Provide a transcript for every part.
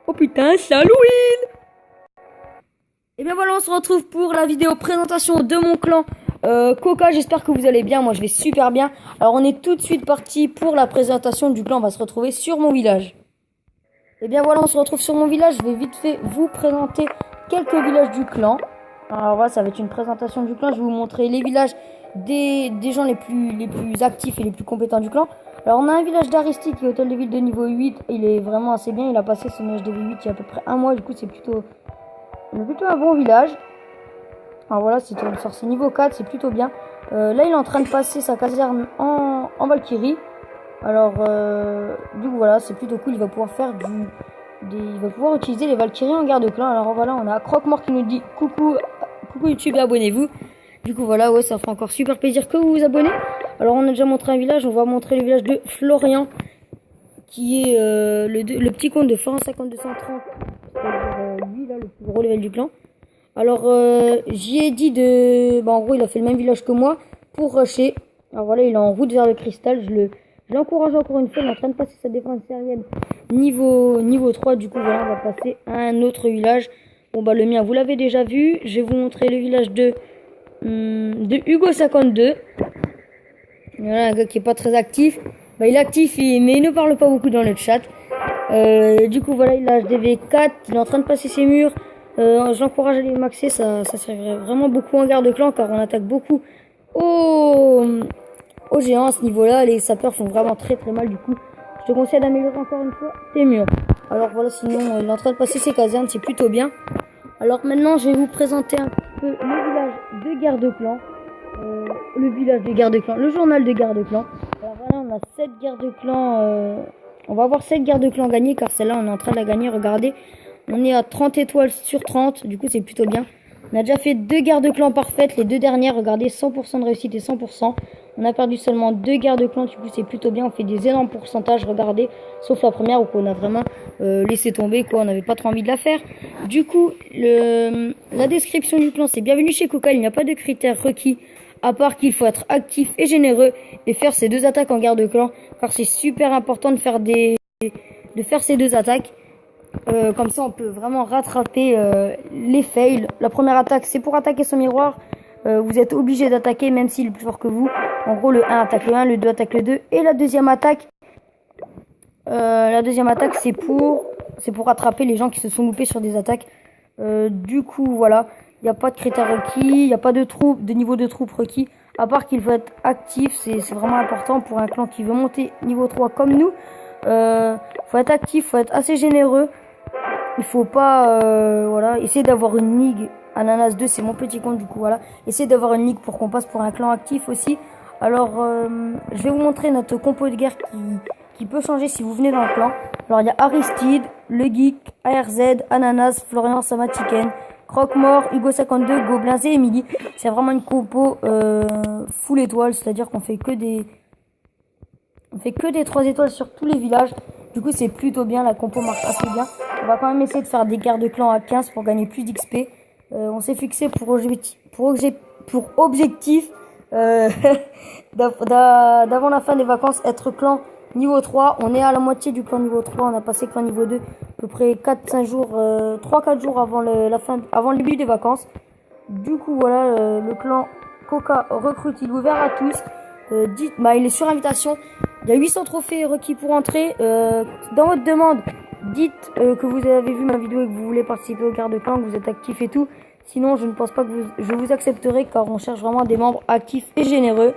Oh putain, c'est Halloween! Et bien voilà, on se retrouve pour la vidéo présentation de mon clan Coca. J'espère que vous allez bien, moi je vais super bien. Alors on est tout de suite parti pour la présentation du clan. On va se retrouver sur mon village. Et bien voilà, on se retrouve sur mon village. Je vais vite fait vous présenter quelques villages du clan. Alors voilà, ça va être une présentation du clan. Je vais vous montrer les villages des gens les plus actifs et les plus compétents du clan. Alors on a un village d'Aristide qui est hôtel de ville de niveau 8. Il est vraiment assez bien, il a passé son âge de V8 il y a à peu près un mois. Du coup c'est plutôt un bon village. Alors voilà, c'est un sorcier niveau 4, c'est plutôt bien. Là il est en train de passer sa caserne en Valkyrie. Alors du coup voilà, c'est plutôt cool. Il va pouvoir faire il va pouvoir utiliser les Valkyries en garde-clan. Alors voilà, on a Croque-Mort qui nous dit coucou YouTube et abonnez-vous. Du coup voilà, ouais, ça fera encore super plaisir que vous vous abonnez. Alors on a déjà montré un village, on va montrer le village de Florian, qui est le petit compte de Florian 5230, c'est-à-dire lui là, le plus gros level du clan. Alors j'y ai dit en gros il a fait le même village que moi pour rusher. Alors voilà, il est en route vers le cristal, je l'encourage encore une fois, il est en train de passer sa défense aérienne niveau 3, du coup voilà, on va passer à un autre village. Bon bah le mien vous l'avez déjà vu, je vais vous montrer le village de Hugo 52. Voilà, un gars qui est pas très actif. Bah, il est actif mais il ne parle pas beaucoup dans le chat. Du coup voilà, il a HDV 4, il est en train de passer ses murs. Je l'encourage à les maxer, ça servirait vraiment beaucoup en garde-clan car on attaque beaucoup aux géants à ce niveau-là. Les sapeurs font vraiment très mal, du coup je te conseille d'améliorer encore une fois tes murs. Alors voilà, sinon il est en train de passer ses casernes, c'est plutôt bien. Alors maintenant je vais vous présenter un petit peu le village de garde-clan. Le village de garde-clan, le journal de garde-clan. Alors voilà, on a 7 garde-clan. On va avoir 7 garde-clan gagnés car celle-là on est en train de la gagner. Regardez, on est à 30 étoiles sur 30, du coup c'est plutôt bien. On a déjà fait 2 garde-clan parfaites, les 2 dernières, regardez, 100% de réussite et 100%. On a perdu seulement 2 garde-clan, du coup c'est plutôt bien. On fait des énormes pourcentages, regardez, sauf la première où on a vraiment laissé tomber, quoi, on n'avait pas trop envie de la faire. Du coup, la description du clan, c'est bienvenue chez Coca, il n'y a pas de critères requis, à part qu'il faut être actif et généreux et faire ces 2 attaques en garde-clan, car c'est super important de faire ces 2 attaques. Comme ça on peut vraiment rattraper les fails. La première attaque c'est pour attaquer son miroir. Vous êtes obligé d'attaquer même s'il est plus fort que vous. En gros le 1 attaque le 1, le 2 attaque le 2. Et la deuxième attaque c'est pour rattraper les gens qui se sont loupés sur des attaques. Du coup voilà, il n'y a pas de critères requis, il n'y a pas de niveau de troupe requis. À part qu'il faut être actif, c'est vraiment important pour un clan qui veut monter niveau 3 comme nous. Faut être actif, faut être assez généreux. Il faut pas voilà, essayer d'avoir une ligue. Ananas 2 c'est mon petit compte, du coup voilà, essayer d'avoir une ligue pour qu'on passe pour un clan actif aussi. Alors je vais vous montrer notre compo de guerre qui peut changer si vous venez dans le clan. Alors il y a Aristide, le Geek, ARZ, Ananas, Florian, Sama Chicken, Croque-Mort, Hugo 52, Gobelins et Emily. C'est vraiment une compo full étoile, c'est-à-dire qu'on fait que des 3 étoiles sur tous les villages. Du coup c'est plutôt bien, la compo marche assez bien. On va quand même essayer de faire des guerres de clans à 15 pour gagner plus d'XP. On s'est fixé pour objectif d'avant la fin des vacances être clan niveau 3. On est à la moitié du clan niveau 3, on a passé clan niveau 2 à peu près 3-4 jours avant le début des vacances. Du coup voilà, le clan Coca recrute, il est ouvert à tous. Il est sur invitation. Il y a 800 trophées requis pour entrer. Dans votre demande, dites que vous avez vu ma vidéo et que vous voulez participer au garde-clan, que vous êtes actif et tout. Sinon, je ne pense pas que je vous accepterai car on cherche vraiment des membres actifs et généreux.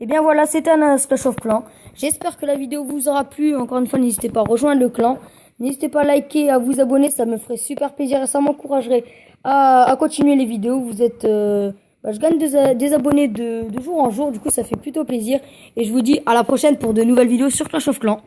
Et bien voilà, c'était un Clash of Clans. J'espère que la vidéo vous aura plu. Encore une fois, n'hésitez pas à rejoindre le clan. N'hésitez pas à liker, à vous abonner, ça me ferait super plaisir et ça m'encouragerait à continuer les vidéos. Vous êtes... je gagne des abonnés de jour en jour, du coup ça fait plutôt plaisir. Et je vous dis à la prochaine pour de nouvelles vidéos sur Clash of Clans.